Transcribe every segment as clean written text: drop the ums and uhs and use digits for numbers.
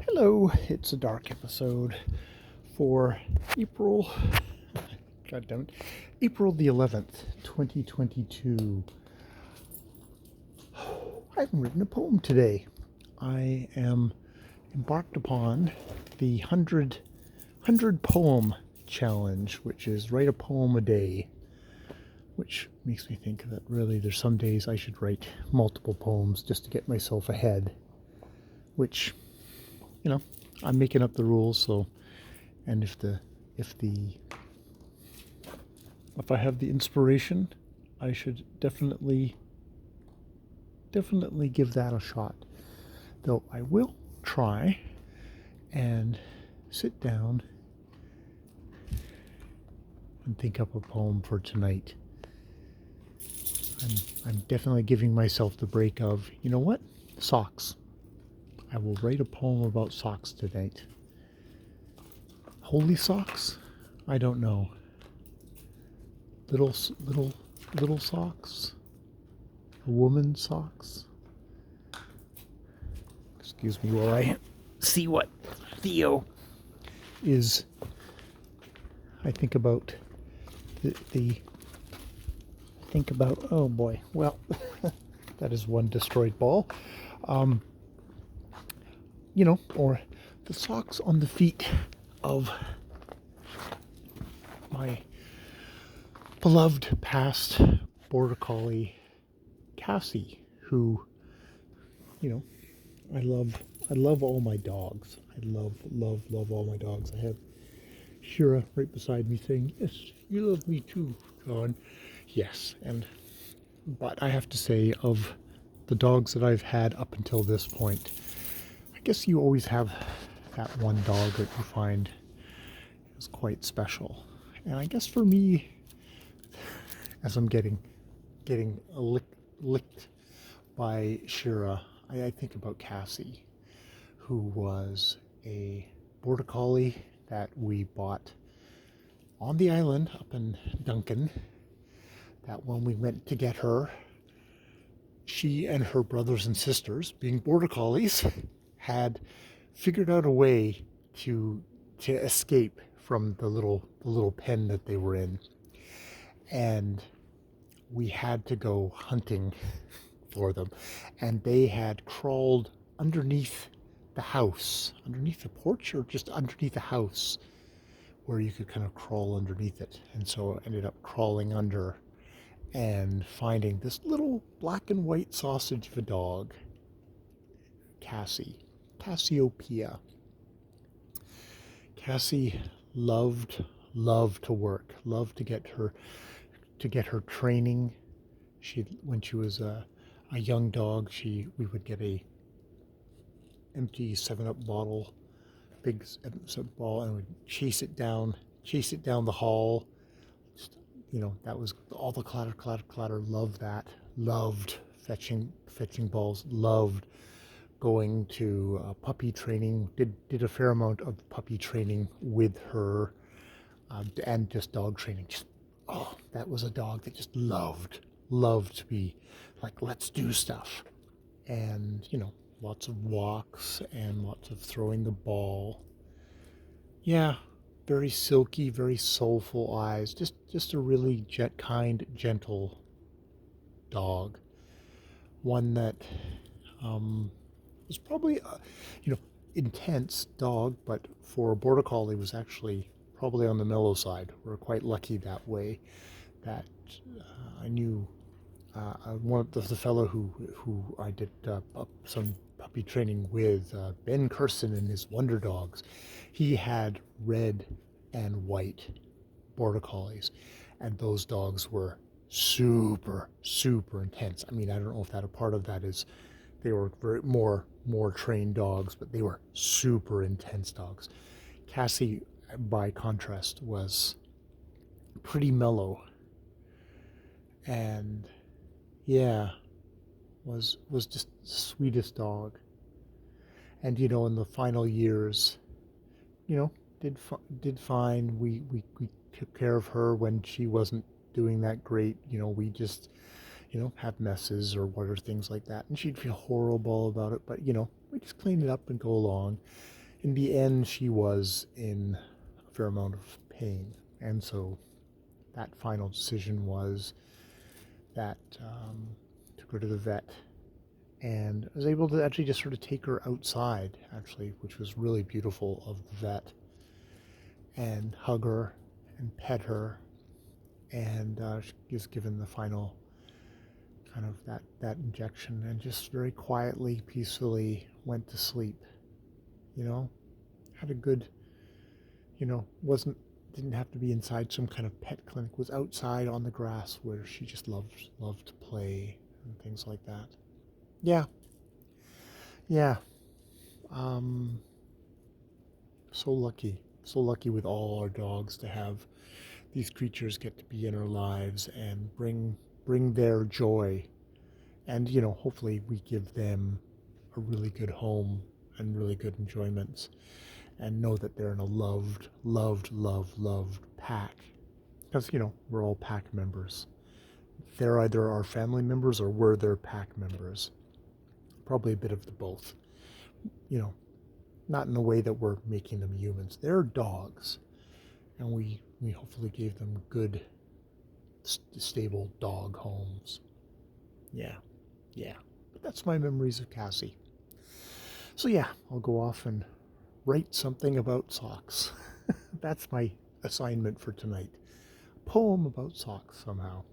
Hello, it's a dark episode for April, God damn it, April the 11th, 2022. I haven't written a poem today. I am embarked upon the 100 poem challenge, which is write a poem a day, which makes me think that really there's some days I should write multiple poems just to get myself ahead, which, you know, I'm making up the rules, so, and if I have the inspiration, I should definitely give that a shot. Though I will try and sit down and think up a poem for tonight. I'm definitely giving myself the break of, you know what? Socks. I will write a poem about socks tonight. Holy socks? I don't know. Little socks? A woman's socks? Excuse me while I see what Theo is. I think about oh boy, well, that is one destroyed ball. Or the socks on the feet of my beloved past border collie Cassie, who, I love all my dogs. I love all my dogs. I have Shira right beside me saying, "Yes, you love me too, John." Yes, but I have to say, of the dogs that I've had up until this point, I guess you always have that one dog that you find is quite special. And I guess for me, as I'm getting licked by Shira, I think about Cassie, who was a border collie that we bought on the island up in Duncan. That when we went to get her, she and her brothers and sisters, being border collies, had figured out a way to escape from the little pen that they were in, and we had to go hunting for them, and they had crawled underneath the house, underneath the porch, or just underneath the house, where you could kind of crawl underneath it. And so I ended up crawling under and finding this little black and white sausage of a dog, Cassiopeia. Cassie loved to work, loved to get her training. When she was a young dog, we would get a empty 7-Up bottle, big 7-Up ball, and would chase it down the hall. Just, that was all the clatter. Loved that. Loved fetching balls. Loved going to puppy training. Did a fair amount of puppy training with her, and just dog training. That was a dog that just loved to be like, let's do stuff. And, lots of walks and lots of throwing the ball. Yeah, very silky, very soulful eyes. Just a really kind, gentle dog. One that was probably, intense dog, but for a border collie was actually probably on the mellow side. We're quite lucky that way. That I knew one of the fellow who I did some puppy training with, Ben Curson and his Wonder Dogs. He had red and white border collies, and those dogs were super intense. I mean, I don't know if that a part of that is they were very more trained dogs, but they were super intense dogs. Cassie, by contrast, was pretty mellow, and yeah, was just the sweetest dog. And in the final years, did fine. We took care of her when she wasn't doing that great. We just have messes or things like that, and she'd feel horrible about it. But we just clean it up and go along. in the end, she was in a fair amount of pain. And so that final decision was that took her to the vet, and I was able to actually just sort of take her outside, actually, which was really beautiful of the vet, and hug her and pet her, and she was given the final kind of that injection, and just very quietly, peacefully went to sleep. You know, had a good, didn't have to be inside some kind of pet clinic. Was outside on the grass where she just loved to play and things like that. Yeah, yeah. Um, so lucky with all our dogs to have these creatures get to be in our lives and bring their joy, and hopefully we give them a really good home and really good enjoyments, and know that they're in a loved pack, because we're all pack members. They're either our family members or we're their pack members, probably a bit of the both. you know Not in a way that we're making them humans. They're dogs, and we hopefully gave them good, stable dog homes. Yeah, yeah. But that's my memories of Cassie. So yeah, I'll go off and write something about socks. That's my assignment for tonight. A poem about socks somehow.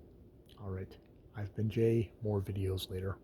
All right. I've been Jay. More videos later.